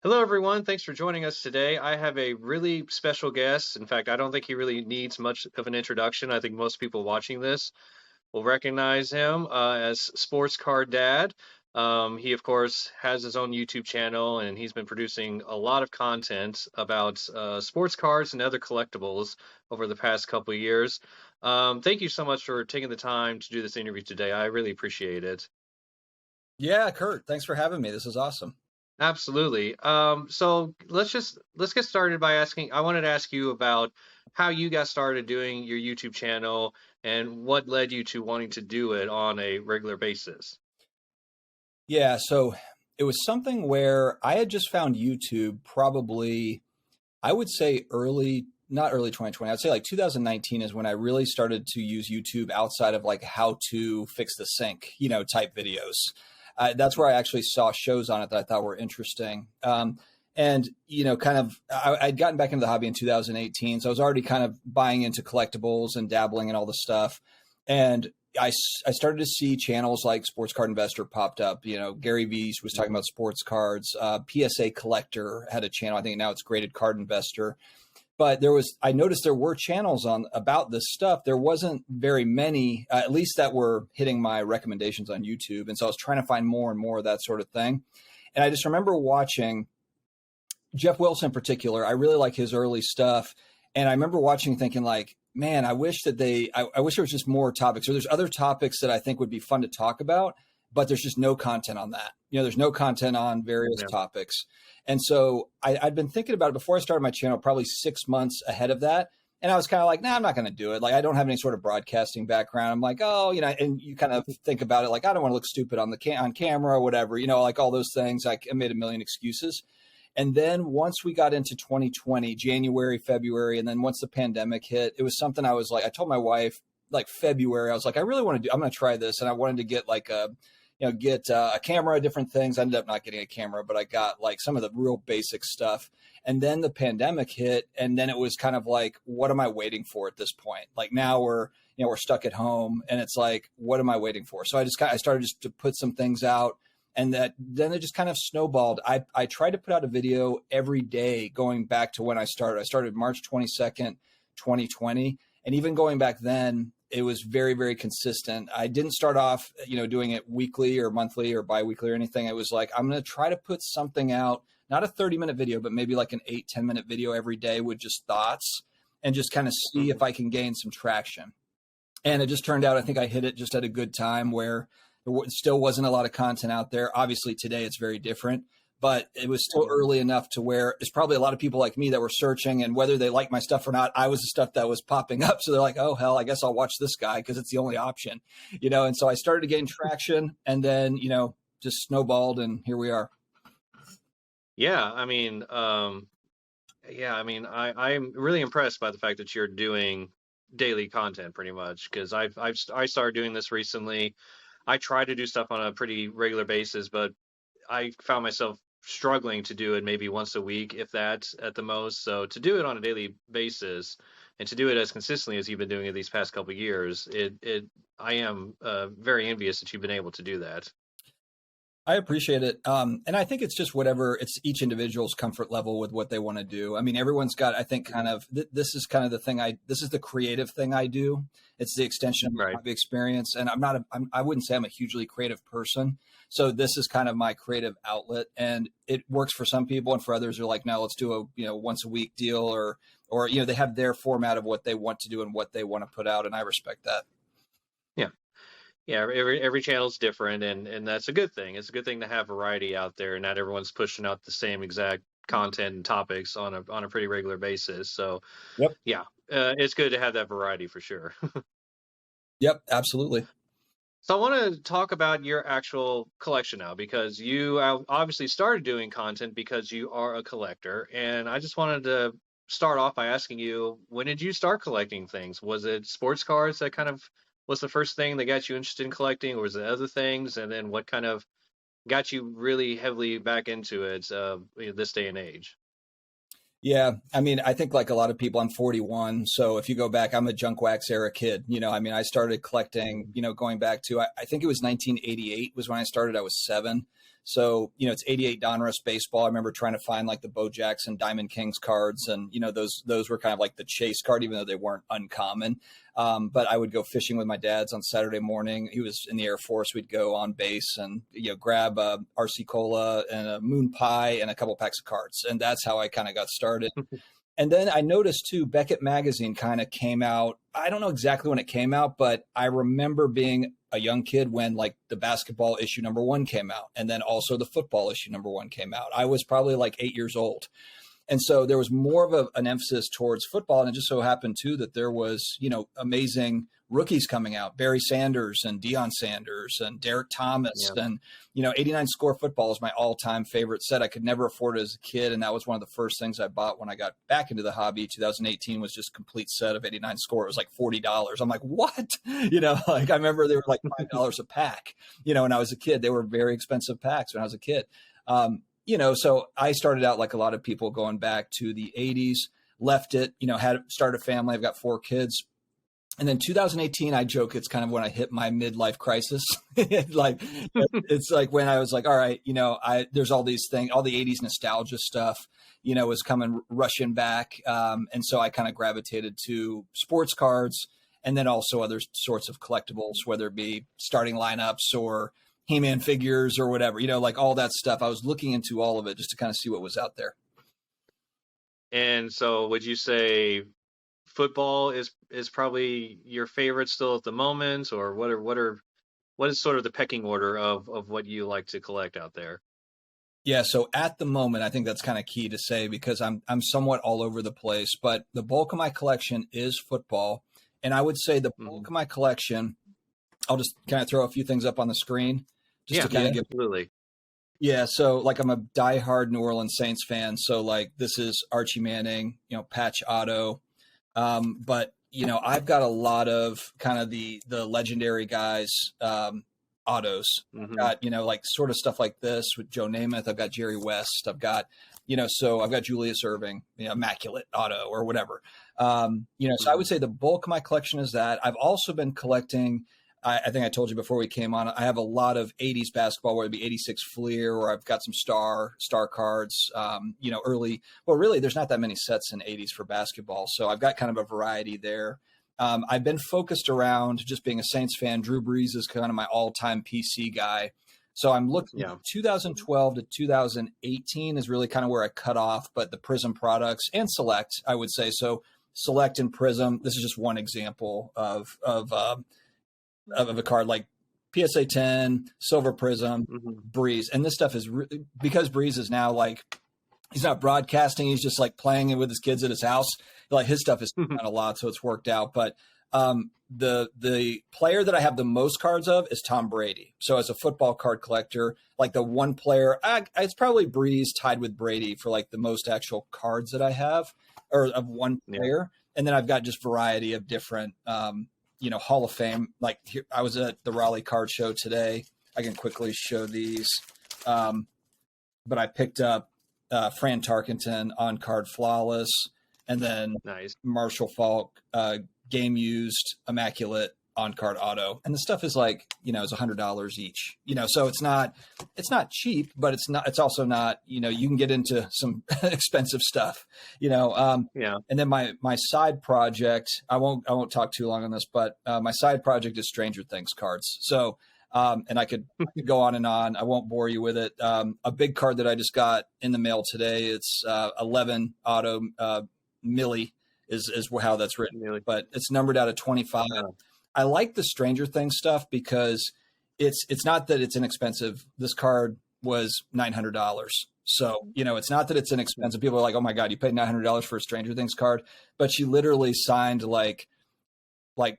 Hello, everyone. Thanks for joining us today. I have a really special guest. In fact, I don't think he really needs much of an introduction. I think most people watching this will recognize him as Sports Card Dad. He, of course, has his own YouTube channel, and he's been producing a lot of content about sports cards and other collectibles over the past couple of years. Thank you so much for taking the time to do this interview today. I really appreciate it. Yeah, Kurt, thanks for having me. This is awesome. Absolutely. So let's get started by asking. I wanted to ask you about how you got started doing your YouTube channel and what led you to wanting to do it on a regular basis. Yeah, so it was something where I had just found YouTube probably, I would say not early 2020. I'd say like 2019 is when I really started to use YouTube outside of like how to fix the sink, type videos. That's where I actually saw shows on it that I thought were interesting. I'd gotten back into the hobby in 2018. So I was already kind of buying into collectibles and dabbling in all the stuff. And I started to see channels like Sports Card Investor popped up. Gary Vee was talking about sports cards. PSA Collector had a channel. I think now it's Graded Card Investor. But I noticed there were channels on about this stuff. There wasn't very many, at least that were hitting my recommendations on YouTube. And so I was trying to find more and more of that sort of thing. And I just remember watching Jeff Wilson in particular. I really like his early stuff. And I remember watching thinking like, man, I wish that I wish there was just more topics, or there's other topics that I think would be fun to talk about, but there's just no content on that. There's no content on various topics. And so I'd been thinking about it before I started my channel, probably 6 months ahead of that. And I was kind of like, nah, I'm not going to do it. Like, I don't have any sort of broadcasting background. I'm like, oh, and you kind of think about it like, I don't want to look stupid on on camera or whatever, like all those things. I made a million excuses. And then once we got into 2020, January, February, and then once the pandemic hit, it was something I was like, I told my wife like February, I was like, I'm going to try this. And I wanted to get like get a camera, different things. I ended up not getting a camera, but I got like some of the real basic stuff. And then the pandemic hit. And then it was kind of like, what am I waiting for at this point? Like now we're stuck at home and it's like, what am I waiting for? So I started just to put some things out. And then it just kind of snowballed. I tried to put out a video every day going back to when I started. I started March 22nd, 2020. And even going back then, it was very, very consistent. I didn't start off, doing it weekly or monthly or biweekly or anything. It was like, I'm going to try to put something out, not a 30-minute video, but maybe like an 8-10-minute video every day with just thoughts and just kind of see if I can gain some traction. And it just turned out, I think I hit it just at a good time where there still wasn't a lot of content out there. Obviously, today it's very different, but it was still early enough to where there's probably a lot of people like me that were searching, and whether they like my stuff or not, I was the stuff that was popping up. So they're like, oh, hell, I guess I'll watch this guy because it's the only option, And so I started to gain traction and then, just snowballed and here we are. Yeah, I'm really impressed by the fact that you're doing daily content pretty much because I started doing this recently. I try to do stuff on a pretty regular basis, but I found myself struggling to do it maybe once a week, if that at the most. So to do it on a daily basis and to do it as consistently as you've been doing it these past couple of years, I am very envious that you've been able to do that. I appreciate it. And I think it's just it's each individual's comfort level with what they want to do. I mean, everyone's got, I think, kind of, this is kind of the thing this is the creative thing I do. It's the extension of my hobby experience. And I wouldn't say I'm a hugely creative person. So this is kind of my creative outlet, and it works for some people. And for others, they're like, no, let's do a, once a week deal or, they have their format of what they want to do and what they want to put out. And I respect that. Yeah. Yeah, every channel's different, and that's a good thing. It's a good thing to have variety out there, and not everyone's pushing out the same exact content and topics on a pretty regular basis. So, yep. Yeah, it's good to have that variety for sure. Yep, absolutely. So I want to talk about your actual collection now, because you obviously started doing content because you are a collector, and I just wanted to start off by asking you, when did you start collecting things? Was it sports cards that kind of was the first thing that got you interested in collecting, or was it other things? And then what kind of got you really heavily back into it this day and age? Yeah. I mean, I think like a lot of people, I'm 41. So if you go back, I'm a junk wax era kid. I started collecting, going back to, I think it was 1988 was when I started. I was 7. So, it's 88 Donruss baseball. I remember trying to find like the Bo Jackson Diamond Kings cards, and those were kind of like the chase card, even though they weren't uncommon. But I would go fishing with my dad's on Saturday morning. He was in the Air Force. We'd go on base and grab a RC Cola and a moon pie and a couple packs of cards, and that's how I kind of got started. And then I noticed too, Beckett magazine kind of came out. I don't know exactly when it came out, but I remember being a young kid when like the basketball issue #1 came out, and then also the football issue #1 came out. I was probably like 8 years old. And so there was more of an emphasis towards football. And it just so happened too that there was, amazing rookies coming out, Barry Sanders and Deion Sanders and Derek Thomas. Yeah. And, 89 Score football is my all-time favorite set. I could never afford it as a kid. And that was one of the first things I bought when I got back into the hobby. 2018 was just a complete set of 89 Score. It was like $40. I'm like, what? Like I remember they were like $5 a pack, when I was a kid. They were very expensive packs when I was a kid. So I started out like a lot of people going back to the 80s, left it, had started a family. I've got 4 kids. And then 2018, I joke, it's kind of when I hit my midlife crisis. It's like when I was like, all right, there's all these things, all the 80s nostalgia stuff, was coming rushing back. And so I kind of gravitated to sports cards and then also other sorts of collectibles, whether it be starting lineups or He-Man figures or whatever, like all that stuff. I was looking into all of it just to kind of see what was out there. And so would you say football is probably your favorite still at the moment, or what is sort of the pecking order of what you like to collect out there? Yeah, so at the moment, I think that's kind of key to say because I'm somewhat all over the place, but the bulk of my collection is football. And I would say the bulk of my collection, I'll just kind of throw a few things up on the screen. Just to kind of give, absolutely. Yeah, so like I'm a diehard New Orleans Saints fan. So like this is Archie Manning, patch auto. But I've got a lot of kind of the legendary guys autos. I've got, like sort of stuff like this with Joe Namath. I've got Jerry West. I've got, so I've got Julius Erving, immaculate auto or whatever. So I would say the bulk of my collection is that. I've also been collecting. I think I told you before we came on, I have a lot of 80s basketball, whether it be 86 Fleer or I've got some star cards, early. Well, really, there's not that many sets in 80s for basketball. So I've got kind of a variety there. I've been focused around just being a Saints fan. Drew Brees is kind of my all-time PC guy. So I'm looking at 2012 to 2018 is really kind of where I cut off, but the Prism products and Select, I would say. So Select and Prism, this is just one example of a card like PSA 10, Silver Prism, Breeze. And this stuff is because Breeze is now like, he's not broadcasting. He's just like playing it with his kids at his house. Like his stuff is on a lot, so it's worked out. But the player that I have the most cards of is Tom Brady. So as a football card collector, like the one player, it's probably Breeze tied with Brady for like the most actual cards that I have or of one player. And then I've got just variety of different, Hall of Fame. Like here, I was at the Raleigh Card Show today. I can quickly show these. But I picked up Fran Tarkenton on card flawless, and then Marshall Falk game used immaculate on card auto. And the stuff is like, it's $100 each. So it's not cheap, but it's also not, you can get into some expensive stuff, And then my side project, I won't talk too long on this, but my side project is Stranger Things cards. So and I could go on and on. I won't bore you with it. A big card that I just got in the mail today, it's 11 auto Millie is how that's written, but it's numbered out of 25. I like the Stranger Things stuff because it's not that it's inexpensive. This card was $900. So, it's not that it's inexpensive. People are like, oh my God, you paid $900 for a Stranger Things card, but she literally signed like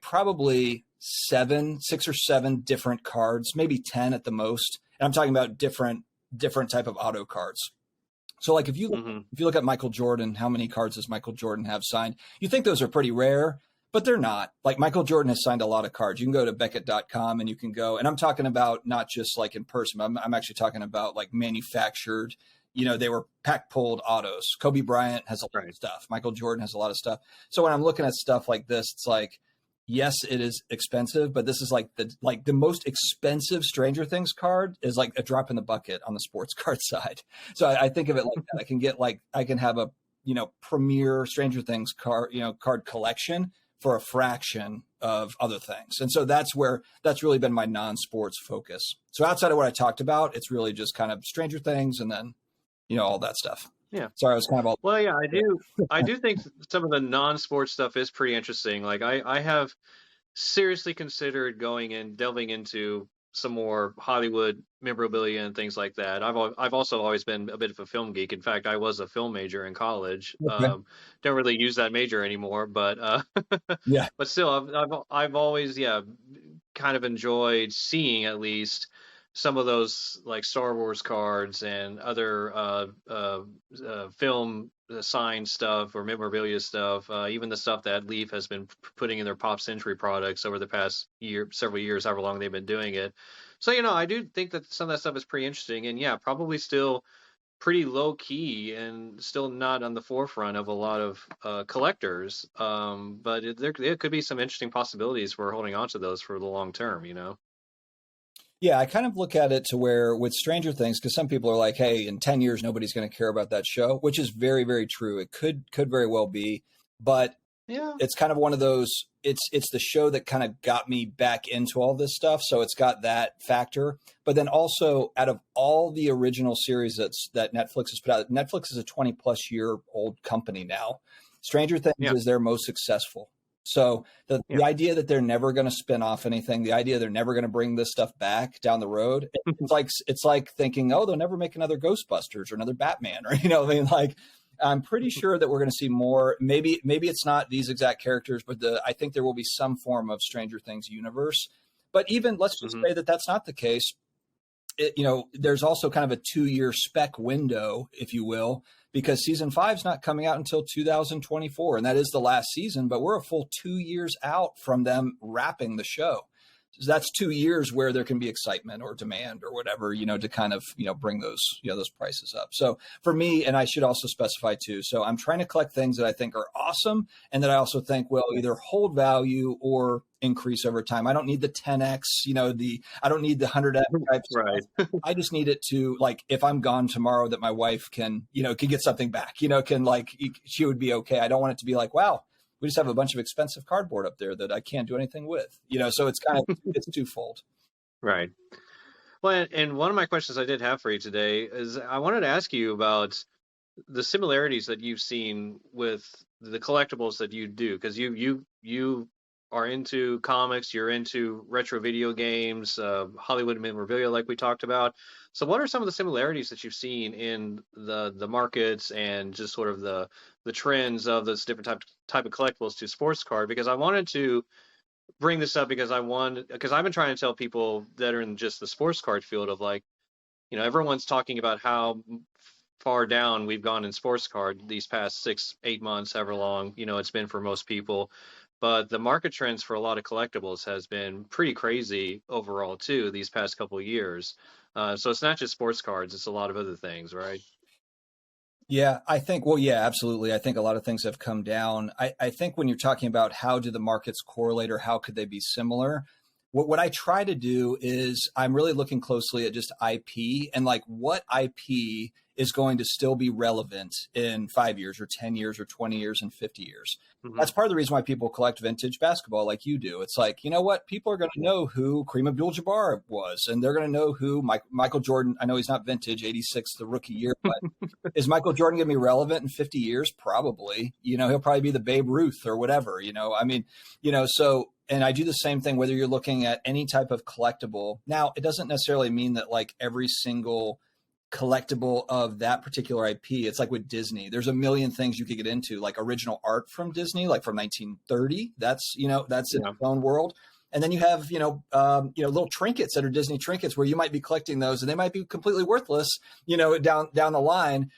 probably 6 or 7 different cards, maybe 10 at the most. And I'm talking about different type of auto cards. So like if you look at Michael Jordan, how many cards does Michael Jordan have signed? You think those are pretty rare, but they're not. Like Michael Jordan has signed a lot of cards. You can go to Beckett.com and you can go, and I'm talking about not just like in person, I'm actually talking about like manufactured, they were pack pulled autos. Kobe Bryant has a lot of stuff. Michael Jordan has a lot of stuff. So when I'm looking at stuff like this, it's like, yes, it is expensive, but this is like the most expensive Stranger Things card is like a drop in the bucket on the sports card side. So I think of it like that. I can have a, premier Stranger Things card collection for a fraction of other things. And so that's really been my non-sports focus. So outside of what I talked about, it's really just kind of Stranger Things and then, all that stuff. Yeah. Sorry, I was kind of all. Well, yeah, I do think some of the non-sports stuff is pretty interesting. Like I have seriously considered going and delving into some more Hollywood memorabilia and things like that. I've also always been a bit of a film geek. In fact, I was a film major in college. Okay. Don't really use that major anymore, but Yeah. but still, I've always, yeah, kind of enjoyed seeing at least some of those like Star Wars cards and other film signed stuff or memorabilia stuff, even the stuff that Leaf has been putting in their Pop Century products over the past several years, however long they've been doing it. So, I do think that some of that stuff is pretty interesting, and yeah, probably still pretty low key and still not on the forefront of a lot of collectors. But there could be some interesting possibilities for holding on to those for the long term. Yeah, I kind of look at it to where with Stranger Things, because some people are like, hey, in 10 years, nobody's going to care about that show, which is very, very true. It could very well be, but Yeah. it's kind of one of those, it's the show that kind of got me back into all this stuff. So it's got that factor. But then also out of all the original series that Netflix has put out, Netflix is a 20 plus year old company now. Stranger Things Yeah. is their most successful. So the idea that they're never going to spin off anything, the idea they're never going to bring this stuff back down the road, it's like thinking, oh, they'll never make another Ghostbusters or another Batman, or I'm pretty sure that we're going to see more. Maybe it's not these exact characters, but I think there will be some form of Stranger Things universe. But even let's just say that that's not the case. There's also kind of a 2-year spec window, if you will, because season 5 is not coming out until 2024, and that is the last season, but we're a full 2 years out from them wrapping the show. So that's 2 years where there can be excitement or demand or whatever, to kind of, bring those prices up. So for me, and I should also specify too, so I'm trying to collect things that I think are awesome and that I also think will either hold value or increase over time. I don't need the 10x, I don't need the 100x type Right. I just need it to, like, if I'm gone tomorrow, that my wife can get something back, she would be okay. I don't want it to be like, wow, we just have a bunch of expensive cardboard up there that I can't do anything with, so it's kind of, it's twofold. Right. Well, and one of my questions I did have for you today is I wanted to ask you about the similarities that you've seen with the collectibles that you do, because you are into comics, you're into retro video games, Hollywood memorabilia, like we talked about. So what are some of the similarities that you've seen in the markets and just sort of the trends of this different type of collectibles to sports card? Because I wanted to bring this up because I've been trying to tell people that are in just the sports card field of, like, everyone's talking about how far down we've gone in sports card these past 6-8 months, however long, it's been for most people. But the market trends for a lot of collectibles has been pretty crazy overall too these past couple of years. So it's not just sports cards; it's a lot of other things, right? Yeah, I think, well, yeah, absolutely. I think a lot of things have come down. I think when you're talking about how do the markets correlate or how could they be similar, what I try to do is I'm really looking closely at just IP and like what IP is going to still be relevant in 5 years or 10 years or 20 years and 50 years. Mm-hmm. That's part of the reason why people collect vintage basketball like you do. It's like, you know what? People are going to know who Kareem Abdul-Jabbar was, and they're going to know who Michael Jordan. I know he's not vintage, 86, the rookie year, but is Michael Jordan going to be relevant in 50 years? Probably. He'll probably be the Babe Ruth or whatever, so, and I do the same thing, whether you're looking at any type of collectible. Now, it doesn't necessarily mean that like every single collectible of that particular IP, it's like with Disney, there's a million things you could get into, like original art from Disney, like from 1930. That's in its own world. And then you have, little trinkets that are Disney trinkets where you might be collecting those and they might be completely worthless, down the line.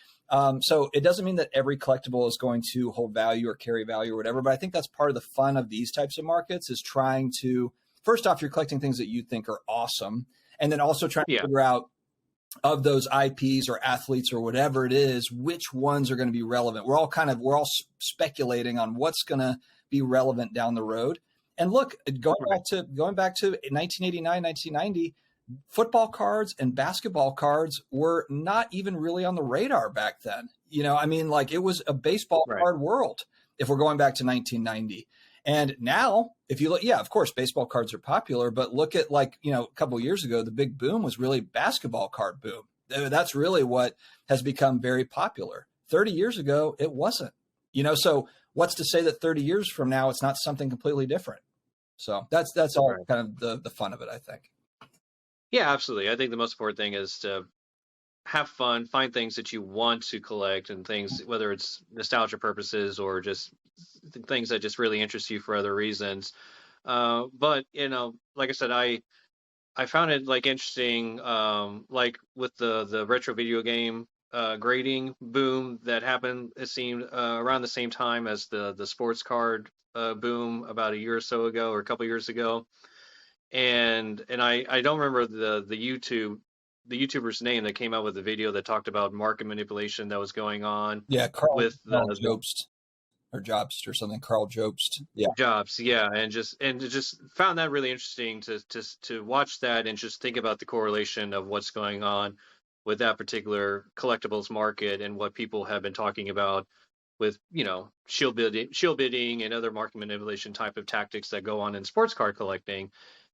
So it doesn't mean that every collectible is going to hold value or carry value or whatever, but I think that's part of the fun of these types of markets is trying to, first off, you're collecting things that you think are awesome. And then also trying to figure out of those IPs or athletes or whatever it is, which ones are going to be relevant. We're all speculating on what's going to be relevant down the road. And look, Right. going back to 1989, 1990, football cards and basketball cards were not even really on the radar back then. I mean, like it was a baseball Right. card world if we're going back to 1990. And now, if you look, yeah, of course, baseball cards are popular, but look at like, a couple of years ago, the big boom was really basketball card boom. That's really what has become very popular. 30 years ago, it wasn't, so what's to say that 30 years from now, it's not something completely different? So that's all Right. kind of the fun of it, I think. Yeah, absolutely. I think the most important thing is to have fun, find things that you want to collect, and things, whether it's nostalgia purposes or just things that just really interest you for other reasons. But like I said, I found it like interesting, like with the retro video game grading boom that happened. It seemed around the same time as the sports card boom about a year or so ago, or a couple years ago. And I don't remember the YouTuber's name that came out with the video that talked about market manipulation that was going on Yeah, with Carl the Jobst or Jobst or something. Carl Jobst. Yeah, jobs. Yeah, and just found that really interesting to watch that and just think about the correlation of what's going on with that particular collectibles market and what people have been talking about with shield bidding and other market manipulation type of tactics that go on in sports card collecting.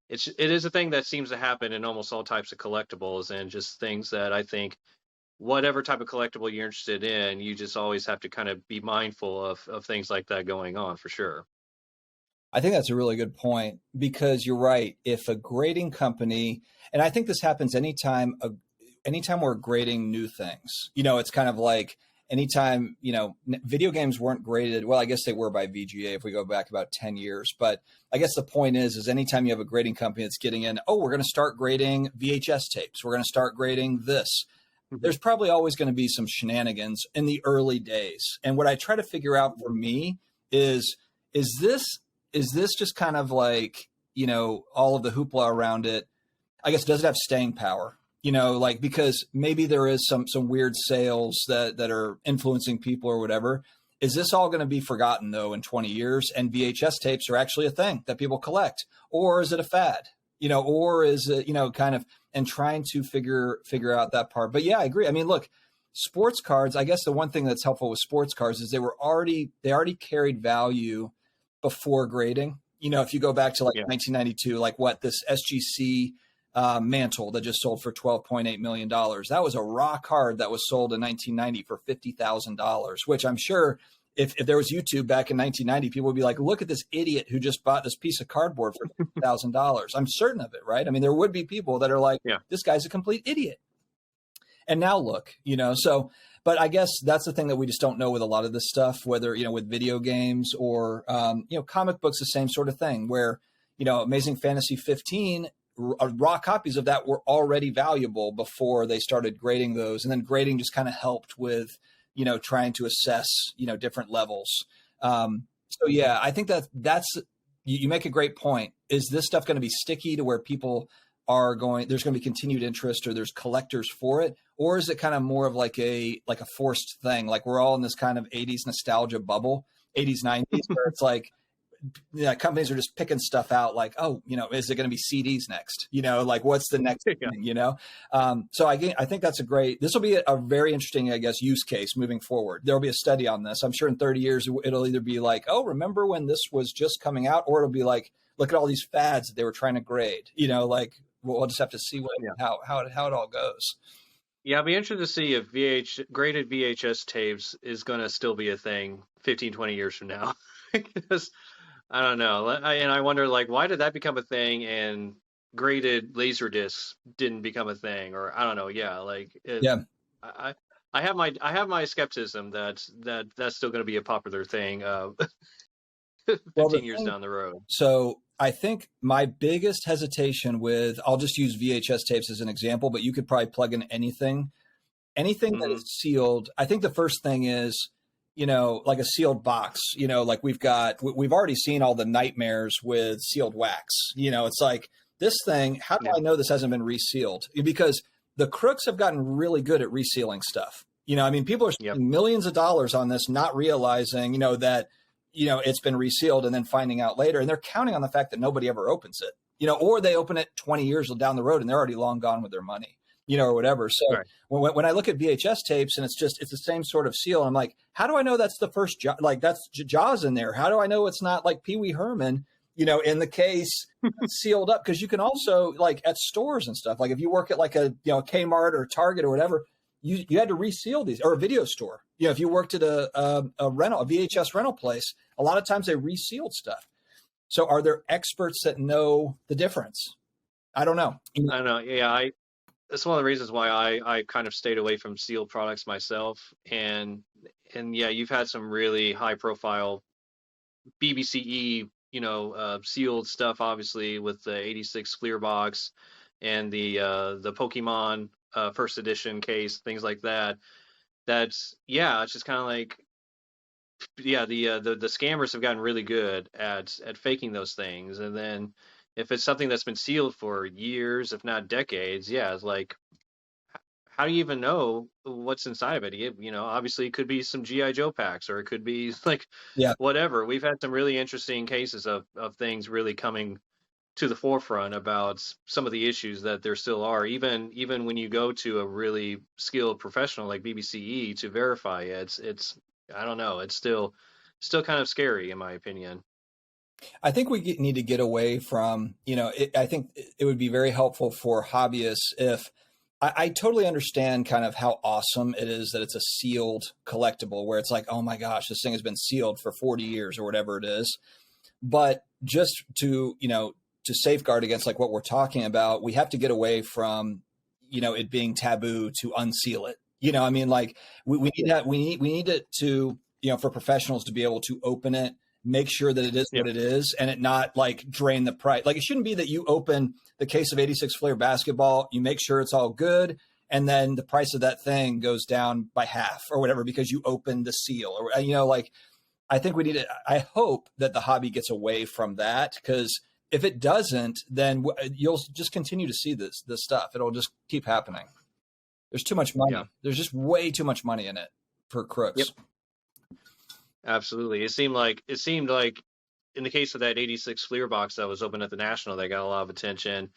It is a thing that seems to happen in almost all types of collectibles, and just things that I think whatever type of collectible you're interested in, you just always have to kind of be mindful of things like that going on for sure. I think that's a really good point because you're right. If a grading company, and I think this happens anytime we're grading new things, it's kind of like anytime, video games weren't graded. Well, I guess they were by VGA if we go back about 10 years. But I guess the point is anytime you have a grading company that's getting in, oh, we're going to start grading VHS tapes. We're going to start grading this. Mhm. There's probably always going to be some shenanigans in the early days. And what I try to figure out for me is this is this just kind of like, all of the hoopla around it? I guess, does it have staying power? Like, because maybe there is some weird sales that are influencing people or whatever. Is this all going to be forgotten though in 20 years and VHS tapes are actually a thing that people collect? Or is it a fad? Or is it, kind of, and trying to figure out that part. But yeah, I agree. I mean, look, sports cards, I guess the one thing that's helpful with sports cards is they already carried value before grading. If you go back to like Yeah. 1992, like what this SGC mantle that just sold for $12.8 million. That was a raw card that was sold in 1990 for $50,000, which I'm sure if there was YouTube back in 1990, people would be like, look at this idiot who just bought this piece of cardboard for $50,000. I'm certain of it, right? I mean, there would be people that are like, Yeah. this guy's a complete idiot. And now look, so, but I guess that's the thing that we just don't know with a lot of this stuff, whether, with video games or, comic books, the same sort of thing where, Amazing Fantasy 15, raw copies of that were already valuable before they started grading those. And then grading just kind of helped with, trying to assess, different levels. So yeah, I think that's, you make a great point. Is this stuff going to be sticky to where people there's going to be continued interest or there's collectors for it? Or is it kind of more of like a forced thing? Like we're all in this kind of 80s nostalgia bubble, 80s, 90s, where it's like, yeah, companies are just picking stuff out like, oh, is it going to be CDs next? Like what's the next Yeah. thing, So I think this will be a very interesting, I guess, use case moving forward. There'll be a study on this. I'm sure in 30 years, it'll either be like, oh, remember when this was just coming out? Or it'll be like, look at all these fads that they were trying to grade, like we'll just have to see Yeah. how it all goes. Yeah, I'll be interested to see if graded VHS tapes is going to still be a thing 15, 20 years from now. Because I don't know. And I wonder, like, why did that become a thing and graded laser discs didn't become a thing? Or I don't know. Yeah, like Yeah. I, I have my skepticism that's still going to be a popular thing Well, 15 years down the road. so I think my biggest hesitation I'll just use VHS tapes as an example, but you could probably plug in anything that Hmm. is sealed. I think the first thing is, like a sealed box, like we've already seen all the nightmares with sealed wax. It's like this thing, how do Yeah. I know this hasn't been resealed? Because the crooks have gotten really good at resealing stuff. I mean, people are Yep. spending millions of dollars on this, not realizing, that it's been resealed, and then finding out later, and they're counting on the fact that nobody ever opens it, or they open it 20 years down the road and they're already long gone with their money, or whatever. So Right. when I look at VHS tapes and it's the same sort of seal, I'm like, how do I know that's the first like that's Jaws in there? How do I know it's not like Pee Wee Herman, in the case sealed up? Because you can also, like, at stores and stuff, like if you work at like a Kmart or Target or whatever, you had to reseal these, or a video store. If you worked at a VHS rental place, a lot of times they resealed stuff. So are there experts that know the difference? I don't know. I don't know. Yeah, that's one of the reasons why I kind of stayed away from sealed products myself. And yeah, you've had some really high profile BBCE, sealed stuff, obviously, with the 86 clear box and the Pokemon first edition case, things like that. It's just kind of like, yeah, the scammers have gotten really good at faking those things. And then if it's something that's been sealed for years, if not decades, yeah, it's like, how do you even know what's inside of it? Obviously it could be some GI Joe packs, or it could be like Yeah. whatever. We've had some really interesting cases of things really coming to the forefront about some of the issues that there still are, even when you go to a really skilled professional like BBCE to verify it. It's I don't know, it's still kind of scary in my opinion. I think we need to get away from, I think it would be very helpful for hobbyists if I totally understand kind of how awesome it is that it's a sealed collectible, where it's like, oh my gosh, this thing has been sealed for 40 years or whatever it is. But just to safeguard against like what we're talking about, we have to get away from, it being taboo to unseal it. I mean, like we need that. We need it to, for professionals to be able to open it, make sure that it is Yep. what it is, and it not like drain the price. Like, it shouldn't be that you open the case of 86 Flair basketball, you make sure it's all good, and then the price of that thing goes down by half or whatever because you opened the seal, or like, I think we need to. I hope that the hobby gets away from that, because if it doesn't, then you'll just continue to see this stuff. It'll just keep happening. There's too much money. Yeah. There's just way too much money in it for crooks. Yep. Absolutely. It seemed like in the case of that 86 Fleer box that was open at the National, they got a lot of attention.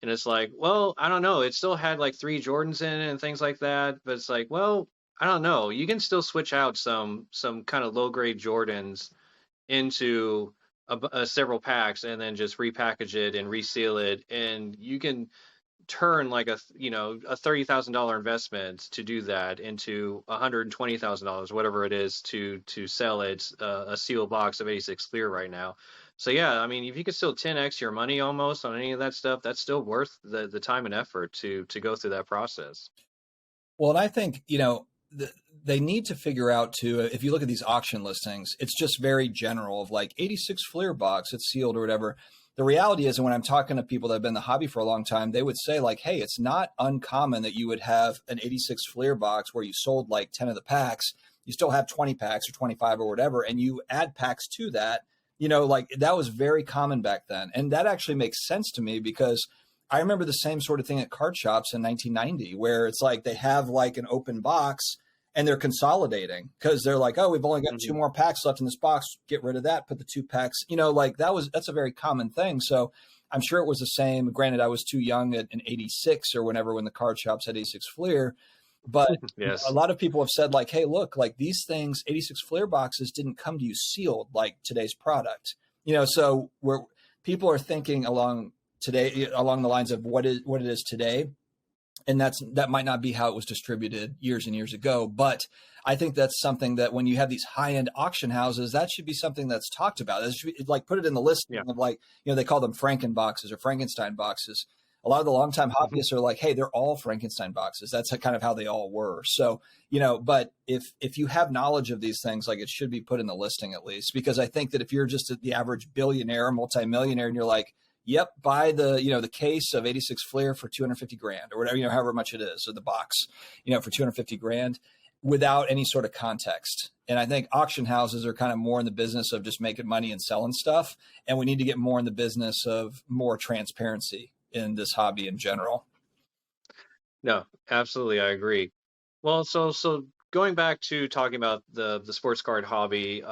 And it's like, well, I don't know. It still had like 3 Jordans in it and things like that. But it's like, well, I don't know. You can still switch out some kind of low grade Jordans into several packs and then just repackage it and reseal it. And you can turn like a $30,000 investment to do that into $120,000, whatever it is, to sell it a sealed box of 86 clear right now. So yeah, I mean, if you could still 10x your money almost on any of that stuff, that's still worth the time and effort to go through that process. Well, and I think, they need to figure out too, if you look at these auction listings, it's just very general of like 86 Fleer box, it's sealed or whatever. The reality is, and when I'm talking to people that have been in the hobby for a long time, they would say like, hey, it's not uncommon that you would have an 86 Fleer box where you sold like 10 of the packs. You still have 20 packs or 25 or whatever, and you add packs to that. Like, that was very common back then. And that actually makes sense to me, because I remember the same sort of thing at card shops in 1990, where it's like they have like an open box and they're consolidating because they're like, oh, we've only got 2 more packs left in this box. Get rid of that. Put the 2 packs, like that's a very common thing. So I'm sure it was the same. Granted, I was too young in 86 or whenever, when the card shops had 86 Fleer. But Yes. a lot of people have said like, hey, look, like these things, 86 Fleer boxes didn't come to you sealed like today's product. So people are thinking along the lines of what it is today. And that might not be how it was distributed years and years ago. But I think that's something that when you have these high-end auction houses, that should be something that's talked about. It should be, like, put it in the list of like, they call them Franken boxes or Frankenstein boxes. A lot of the longtime hobbyists are like, hey, they're all Frankenstein boxes. That's kind of how they all were. So, but if you have knowledge of these things, like, it should be put in the listing at least, because I think that if you're just the average billionaire, multimillionaire, and you're like, yep, buy the case of 86 Fleer for $250,000 or whatever, however much it is, or the box, for $250,000 without any sort of context. And I think auction houses are kind of more in the business of just making money and selling stuff. And we need to get more in the business of more transparency in this hobby in general. No, absolutely. I agree. Well, so going back to talking about the sports card hobby,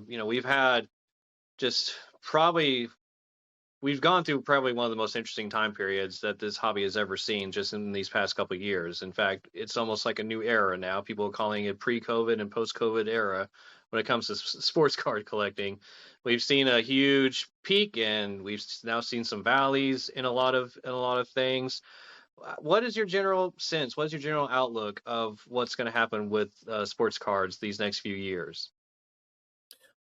we've had just probably we've gone through probably one of the most interesting time periods that this hobby has ever seen just in these past couple of years. In fact, it's almost like a new era now. People are calling it pre-COVID and post-COVID era when it comes to sports card collecting. We've seen a huge peak and we've now seen some valleys in a lot of things. What is your general sense? What is your general outlook of what's going to happen with sports cards these next few years?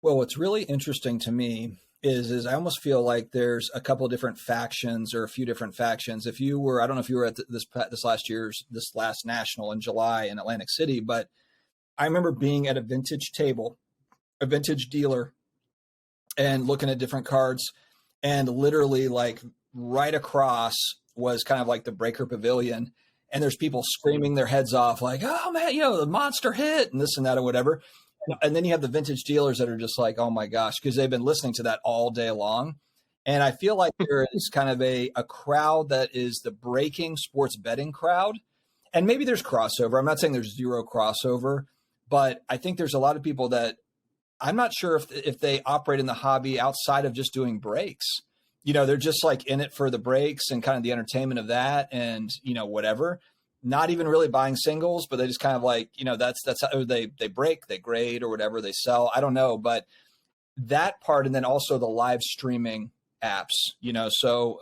Well, what's really interesting to me is I almost feel like there's a couple of different factions or a few different factions. If you were, I don't know if you were at this last national in July in Atlantic City, but I remember being at a vintage table, a vintage dealer, and looking at different cards, and literally like right across was kind of like the Breaker Pavilion, and there's people screaming their heads off like, "Oh man, the monster hit," and this and that or whatever. And then you have the vintage dealers that are just like, "Oh my gosh," because they've been listening to that all day long. And I feel like there is kind of a crowd that is the breaking sports betting crowd. And maybe there's crossover. I'm not saying there's zero crossover, but I think there's a lot of people that I'm not sure if they operate in the hobby outside of just doing breaks. They're just like in it for the breaks and kind of the entertainment of that and, whatever. Not even really buying singles, but they just kind of like, that's how they break, they grade or whatever, they sell. I don't know. But that part, and then also the live streaming apps, so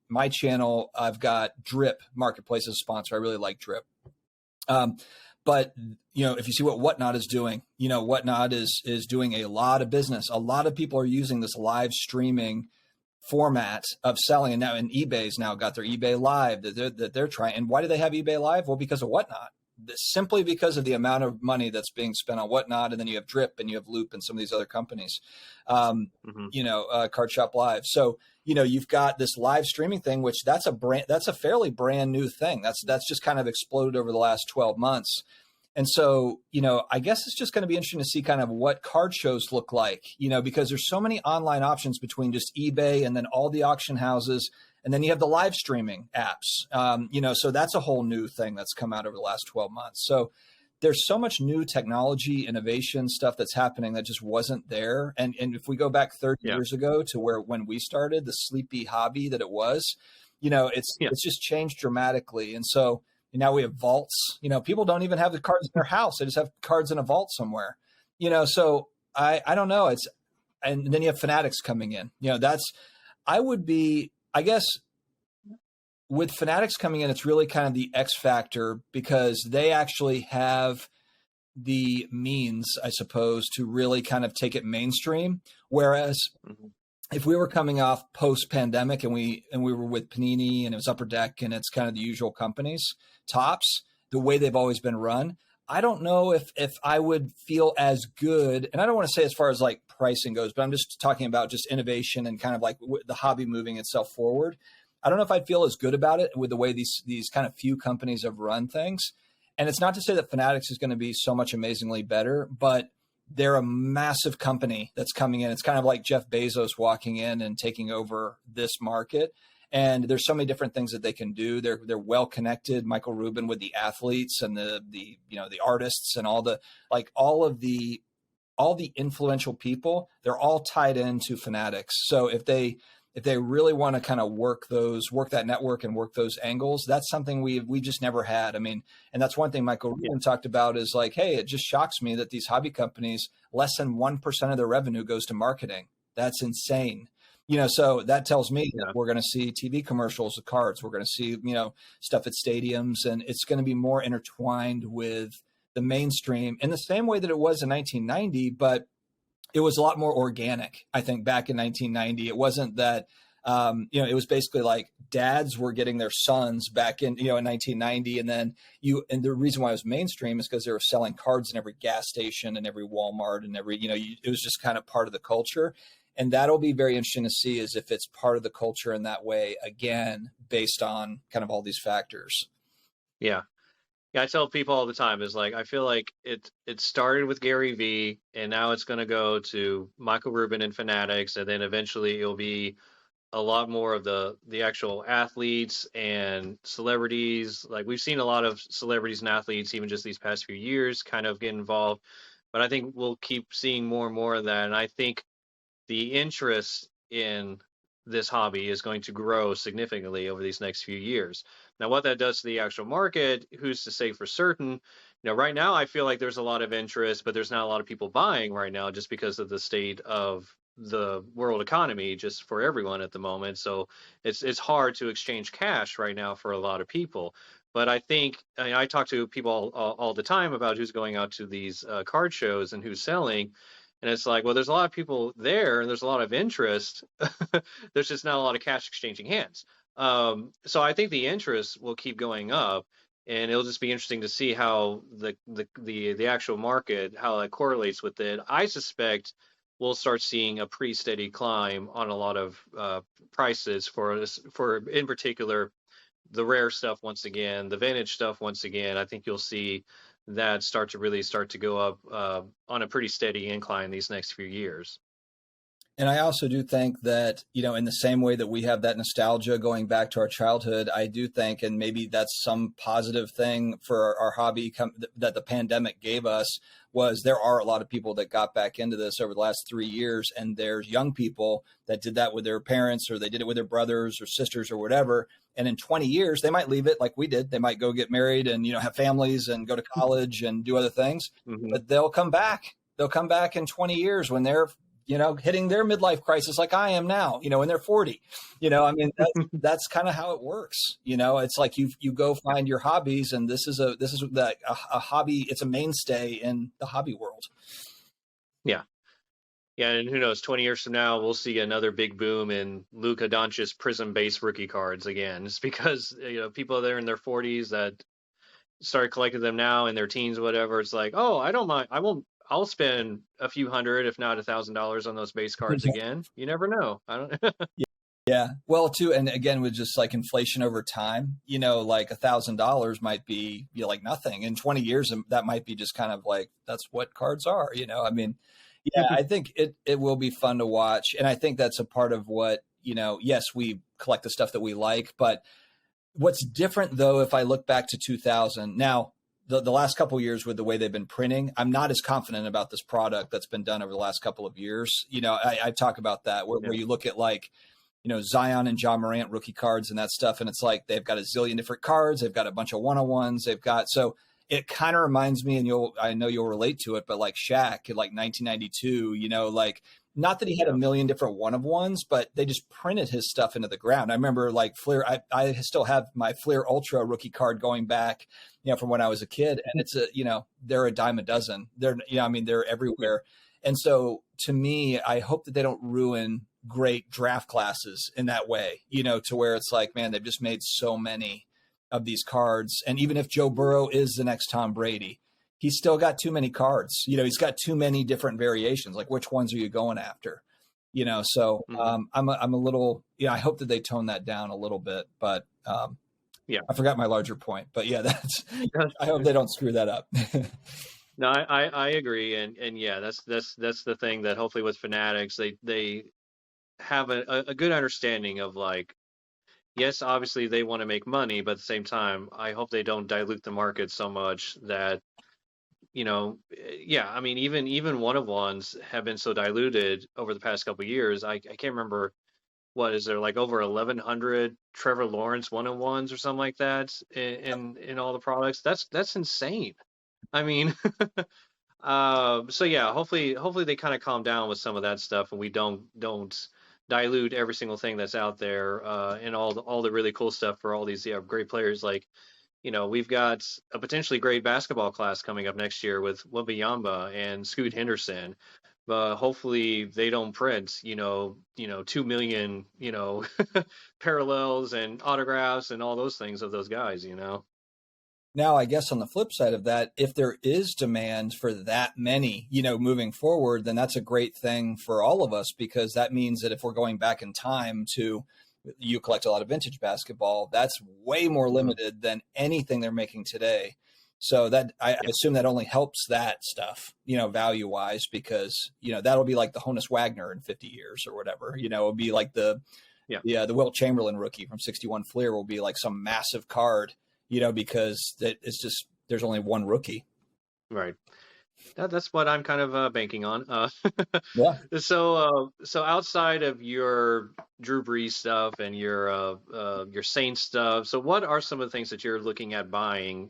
my channel, I've got Drip Marketplace as a sponsor. I really like Drip. But if you see what Whatnot is doing, Whatnot is doing a lot of business. A lot of people are using this live streaming format of selling, and eBay's now got their eBay Live that they're trying. And why do they have eBay Live? Well, because of Whatnot. Simply because of the amount of money that's being spent on Whatnot, and then you have Drip and you have Loop and some of these other companies, Card Shop Live. So you've got this live streaming thing, which that's a fairly brand new thing. That's just kind of exploded over the last 12 months. And so, I guess it's just going to be interesting to see kind of what card shows look like, because there's so many online options between just eBay and then all the auction houses. And then you have the live streaming apps, so that's a whole new thing that's come out over the last 12 months. So there's so much new technology, innovation stuff that's happening that just wasn't there. And if we go back 30 years ago to when we started, the sleepy hobby that it was, it's just changed dramatically. And so now we have vaults. People don't even have the cards in their house. They just have cards in a vault somewhere. So I don't know. And then you have Fanatics coming in. I guess with Fanatics coming in, it's really kind of the X factor because they actually have the means, I suppose, to really kind of take it mainstream. Whereas if we were coming off post-pandemic and we were with Panini and it was Upper Deck and it's kind of the usual companies, Tops, the way they've always been run, I don't know if I would feel as good. And I don't want to say as far as like pricing goes, but I'm just talking about just innovation and kind of like the hobby moving itself forward. I don't know if I'd feel as good about it with the way these kind of few companies have run things. And it's not to say that Fanatics is going to be so much amazingly better, but they're a massive company that's coming in. It's kind of like Jeff Bezos walking in and taking over this market. And there's so many different things that they can do. They're well connected. Michael Rubin with the athletes and the artists and all the influential people. They're all tied into Fanatics. So if they really want to kind of work that network and work those angles, that's something we just never had. I mean, and that's one thing Michael Rubin talked about is like, hey, it just shocks me that these hobby companies, less than 1% of their revenue goes to marketing. That's insane. So that tells me that we're going to see TV commercials of cards. We're going to see, stuff at stadiums, and it's going to be more intertwined with the mainstream in the same way that it was in 1990, but it was a lot more organic, I think, back in 1990. It wasn't that, it was basically like dads were getting their sons back in 1990. And then and the reason why it was mainstream is because they were selling cards in every gas station and every Walmart and it was just kind of part of the culture. And that'll be very interesting to see is if it's part of the culture in that way, again, based on kind of all these factors. Yeah. Yeah, I tell people all the time is like I feel like it started with Gary Vee and now it's going to go to Michael Rubin and Fanatics and then eventually it'll be a lot more of the actual athletes and celebrities. Like we've seen a lot of celebrities and athletes even just these past few years kind of get involved, but I think we'll keep seeing more and more of that. And I think the interest in this hobby is going to grow significantly over these next few years. Now, what that does to the actual market, who's to say for certain? Right now I feel like there's a lot of interest, but there's not a lot of people buying right now just because of the state of the world economy just for everyone at the moment. So it's hard to exchange cash right now for a lot of people. But I think I talk to people all the time about who's going out to these card shows and who's selling, and it's like, well, there's a lot of people there and there's a lot of interest. There's just not a lot of cash exchanging hands. So I think the interest will keep going up, and it'll just be interesting to see how the actual market, how it correlates with it. I suspect we'll start seeing a pretty steady climb on a lot of prices for this, for in particular the rare stuff once again, the vintage stuff once again. I think you'll see that start to go up on a pretty steady incline these next few years. And I also do think that, in the same way that we have that nostalgia going back to our childhood, I do think, and maybe that's some positive thing for our hobby that the pandemic gave us, was there are a lot of people that got back into this over the last 3 years. And there's young people that did that with their parents, or they did it with their brothers or sisters or whatever. And in 20 years, they might leave it like we did. They might go get married and, have families and go to college and do other things, but they'll come back. They'll come back in 20 years when they're hitting their midlife crisis like I am now, when they're 40. That's kind of how it works. It's like you go find your hobbies, and this is a hobby. It's a mainstay in the hobby world. Yeah. Yeah, and who knows, 20 years from now, we'll see another big boom in Luka Doncic's prism-based rookie cards again. It's because, people that are in their 40s that start collecting them now in their teens, whatever. It's like, oh, I don't mind. I'll spend a few hundred, if not $1,000 on those base cards again. You never know. I don't. Yeah. Well, too. And again, with just like inflation over time, like $1,000 might be like nothing in 20 years. And that might be just kind of like, that's what cards are, yeah, I think it will be fun to watch. And I think that's a part of what, yes, we collect the stuff that we like, but what's different though, if I look back to 2000 now, the last couple of years with the way they've been printing, I'm not as confident about this product that's been done over the last couple of years. I talk about that where you look at like, Zion and John Morant rookie cards and that stuff. And it's like, they've got a zillion different cards. They've got a bunch of one-on-ones. So it kind of reminds me, and I know you'll relate to it, but like Shaq in like 1992, like not that he had a million different one-of-ones, but they just printed his stuff into the ground. I remember like Flair, I still have my Flair Ultra rookie card going back, from when I was a kid, and it's they're a dime a dozen. They're everywhere. And so to me, I hope that they don't ruin great draft classes in that way, to where it's like, man, they've just made so many of these cards. And even if Joe Burrow is the next Tom Brady, he's still got too many cards. He's got too many different variations. Like, which ones are you going after? So I'm a little, I hope that they tone that down a little bit, but yeah, I forgot my larger point, but yeah, I hope they don't screw that up. No, I agree. And yeah, that's the thing that hopefully with Fanatics, they have a good understanding of like, yes, obviously they want to make money, but at the same time, I hope they don't dilute the market so much that, yeah, even one-of-ones have been so diluted over the past couple of years. I can't remember, what is there, like over 1,100 Trevor Lawrence one-on-ones or something like that in all the products? That's insane. I mean, so yeah, hopefully they kind of calm down with some of that stuff, and we don't dilute every single thing that's out there, and all the really cool stuff for all these great players. Like, we've got a potentially great basketball class coming up next year with Wembanyama and Scoot Henderson. But hopefully they don't print, 2 million, parallels and autographs and all those things of those guys. Now, I guess on the flip side of that, if there is demand for that many, moving forward, then that's a great thing for all of us, because that means that if we're going back in time to, you collect a lot of vintage basketball, that's way more limited than anything they're making today. So that I assume that only helps that stuff, value wise, because, that'll be like the Honus Wagner in 50 years or whatever, it'll be like the Yeah. the Wilt Chamberlain rookie from 61 Fleer will be like some massive card, because it's just there's only one rookie. Right. That's what I'm kind of banking on. Yeah. So outside of your Drew Brees stuff and your Saints stuff, so what are some of the things that you're looking at buying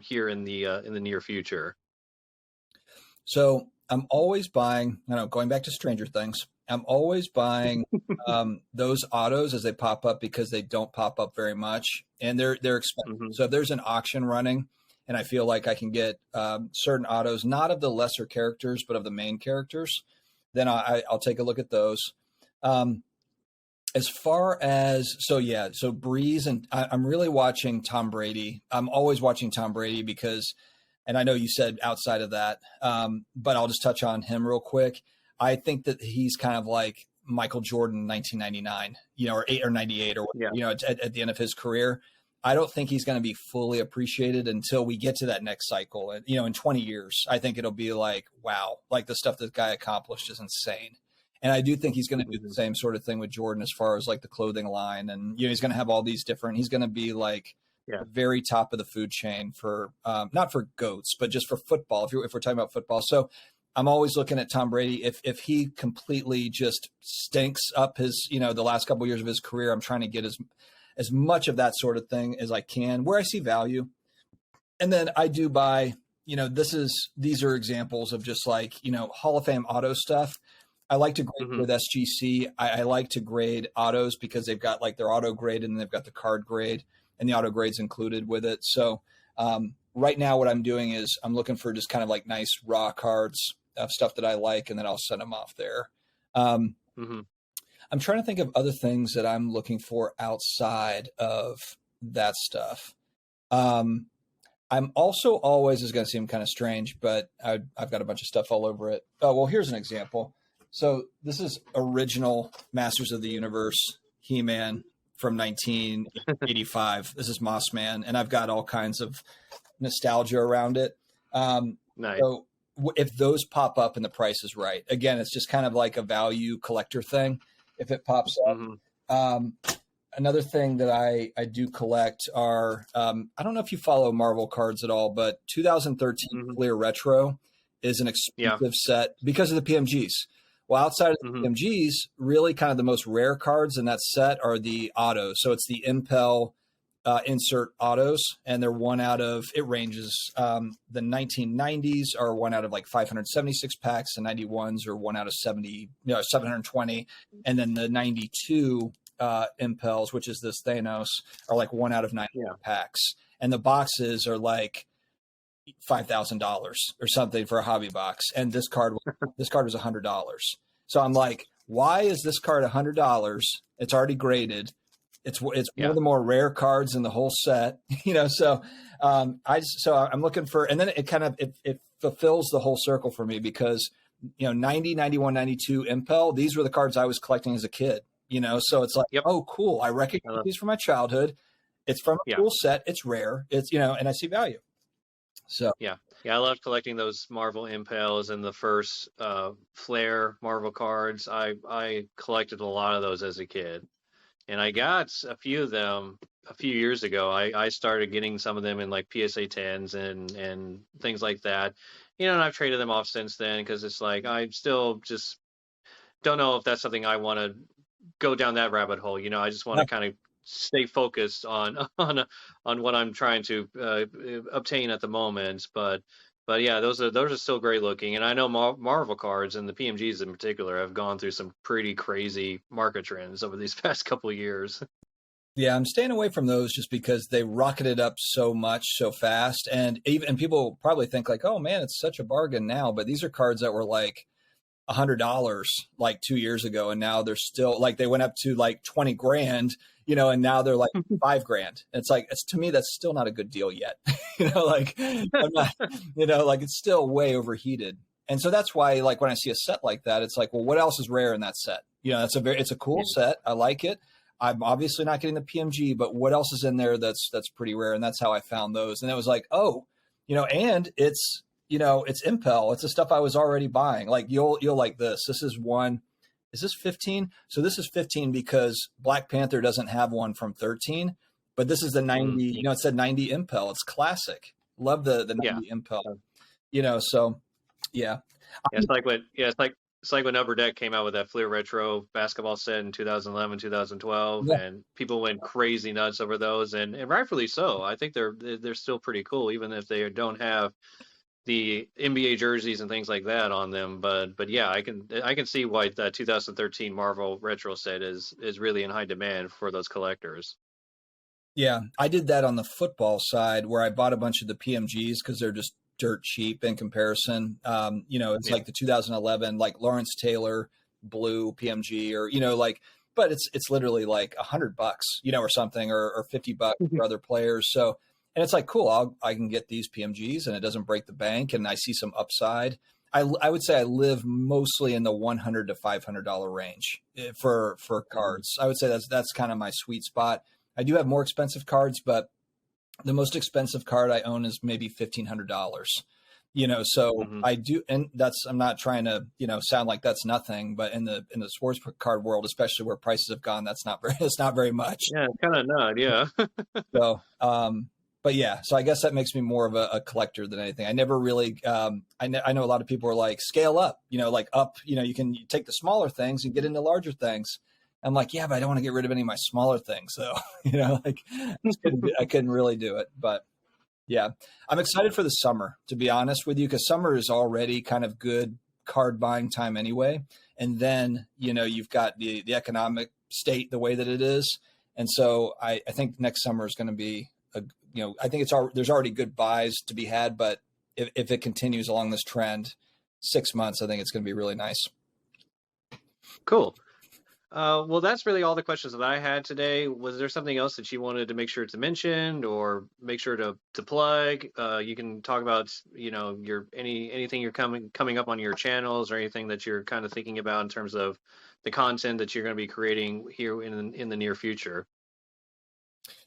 here in the near future? So I'm always buying, going back to Stranger Things, I'm always buying those autos as they pop up because they don't pop up very much and they're expensive. Hmm. So if there's an auction running and I feel like I can get certain autos, not of the lesser characters, but of the main characters, then I'll take a look at those. Um, as far as so Breeze and I'm really watching Tom Brady. I'm always watching Tom Brady because, and I know you said outside of that, but I'll just touch on him real quick. I think that he's kind of like Michael Jordan, 1999, or 98, or Yeah. at the end of his career. I don't think he's going to be fully appreciated until we get to that next cycle. And in 20 years, I think it'll be like, wow, like the stuff this guy accomplished is insane. And I do think he's going to do the same sort of thing with Jordan as far as like the clothing line. And, he's going to have all these different, he's going to be like Yeah. the very top of the food chain for, not for goats, but just for football, if we're talking about football. So I'm always looking at Tom Brady. If he completely just stinks up his, the last couple of years of his career, I'm trying to get as much of that sort of thing as I can where I see value. And then I do buy, these are examples of just like, Hall of Fame auto stuff. I like to grade Hmm. with SGC. I like to grade autos because they've got like their auto grade and they've got the card grade and the auto grade's included with it. So right now what I'm doing is I'm looking for just kind of like nice raw cards of stuff that I like, and then I'll send them off there. Hmm. I'm trying to think of other things that I'm looking for outside of that stuff. I'm also always, is going to seem kind of strange, but I've got a bunch of stuff all over it. Oh, well, here's an example. So this is original Masters of the Universe He-Man from 1985. This is Moss Man, and I've got all kinds of nostalgia around it. Nice. So if those pop up and the price is right, again, it's just kind of like a value collector thing. If it pops up, Hmm. another thing that I do collect are I don't know if you follow Marvel cards at all, but 2013 Hmm. Fleer Retro is an Yeah. expensive set because of the PMGs. Well, outside of the Hmm. PMGs, really kind of the most rare cards in that set are the autos. So it's the Impel insert autos, and they're one out of, it ranges. The 1990s are one out of like 576 packs, the 91s are one out of 720, and then the 92 Impels, which is this Thanos, are like one out of 90 packs, and the boxes are like $5,000 or something for a hobby box, and this card was $100. So I'm like, why is this card $100? It's already graded. It's one Yeah. of the more rare cards in the whole set, So I'm looking for, and then it kind of it fulfills the whole circle for me because 90, 91, 92 Impel, these were the cards I was collecting as a kid. So it's like, Yep. oh, cool. I recognize these from my childhood. It's from a Yeah. cool set. It's rare. It's, and I see value. So Yeah. I loved collecting those Marvel Impels and the first Flair Marvel cards. I collected a lot of those as a kid, and I got a few of them a few years ago. I started getting some of them in like PSA 10s and things like that. And I've traded them off since then because it's like I still just don't know if that's something I want to go down that rabbit hole. I just want to kind of stay focused on what I'm trying to obtain at the moment. But yeah, those are still great looking, and I know Marvel cards and the PMGs in particular have gone through some pretty crazy market trends over these past couple of years. yeah, I'm staying away from those just because they rocketed up so much so fast, and people probably think like, oh man, it's such a bargain now, but these are cards that were like $100 like 2 years ago, and now they're still like, they went up to like 20 grand, and now they're like 5 grand. It's like, to me, that's still not a good deal yet. Like I'm not, like it's still way overheated. And so that's why, like, when I see a set like that, it's like, well, what else is rare in that set? It's a cool set. I like it. I'm obviously not getting the PMG, but what else is in there that's pretty rare? And that's how I found those. And it was like, oh, and it's, it's Impel. It's the stuff I was already buying. Like you'll like this. This is one is this 15? So this is 15 because Black Panther doesn't have one from 13, but this is the 90, Mm, you know, it said 90 Impel. It's classic. Love the yeah. 90 Impel, you know, so yeah. Yeah, it's like when Upper Deck came out with that Fleer Retro basketball set in 2011, 2012, Yeah. and people went crazy nuts over those, and rightfully so. I think they're still pretty cool, even if they don't have the NBA jerseys and things like that on them. But yeah, I can see why the 2013 Marvel Retro set is really in high demand for those collectors. Yeah, I did that on the football side where I bought a bunch of the PMGs because they're just dirt cheap in comparison. You know, it's Yeah. like the 2011, like Lawrence Taylor blue PMG, or you know, like, but it's literally like $100, you know, or something, or $50 for other players. So, and it's like cool. I can get these PMGs and it doesn't break the bank, and I see some upside. I would say I live mostly in the $100 to $500 range for cards. I would say that's kind of my sweet spot. I do have more expensive cards, but the most expensive card I own is maybe $1,500. You know, so Hmm. I do, and that's, I'm not trying to, you know, sound like that's nothing, but in the sports card world, especially where prices have gone, that's not very, it's not very much. Yeah, kind of not. Yeah. So, but yeah, so I guess that makes me more of a collector than anything. I never really, I know a lot of people are like scale up, you know, like up, you know, you take the smaller things and get into larger things. I'm like, yeah, but I don't want to get rid of any of my smaller things. So, you know, like I couldn't really do it, but yeah, I'm excited for the summer, to be honest with you, because summer is already kind of good card buying time anyway. And then, you know, you've got the economic state the way that it is. And so I think next summer is going to be, you know, I think there's already good buys to be had, but if it continues along this trend, 6 months, I think it's going to be really nice. Cool. Well, that's really all the questions that I had today. Was there something else that you wanted to make sure to mention or make sure to plug? You can talk about, you know, anything you're coming up on your channels or anything that you're kind of thinking about in terms of the content that you're going to be creating here in the near future.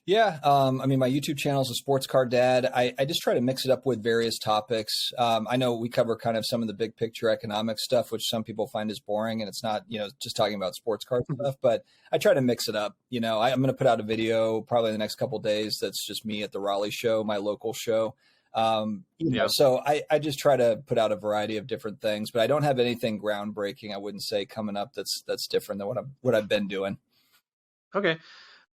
Yeah, I mean, my YouTube channel is a sports card dad. I just try to mix it up with various topics. I know we cover kind of some of the big picture economic stuff, which some people find is boring, and it's not, you know, just talking about sports card stuff. But I try to mix it up. You know, I'm going to put out a video probably in the next couple of days. That's just me at the Raleigh show, my local show. You know, Yeah. so I just try to put out a variety of different things, but I don't have anything groundbreaking, I wouldn't say, coming up that's different than what I've been doing. Okay.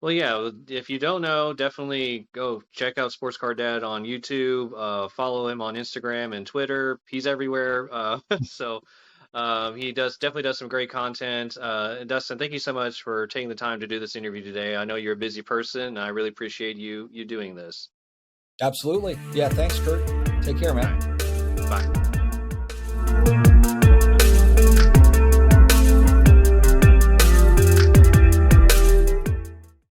Well, yeah, if you don't know, definitely go check out Sports Card Dad on YouTube. Follow him on Instagram and Twitter. He's everywhere. So he definitely does some great content. Dustin, thank you so much for taking the time to do this interview today. I know you're a busy person, and I really appreciate you doing this. Absolutely. Yeah. Thanks, Kurt. Take care, All man. right. Bye.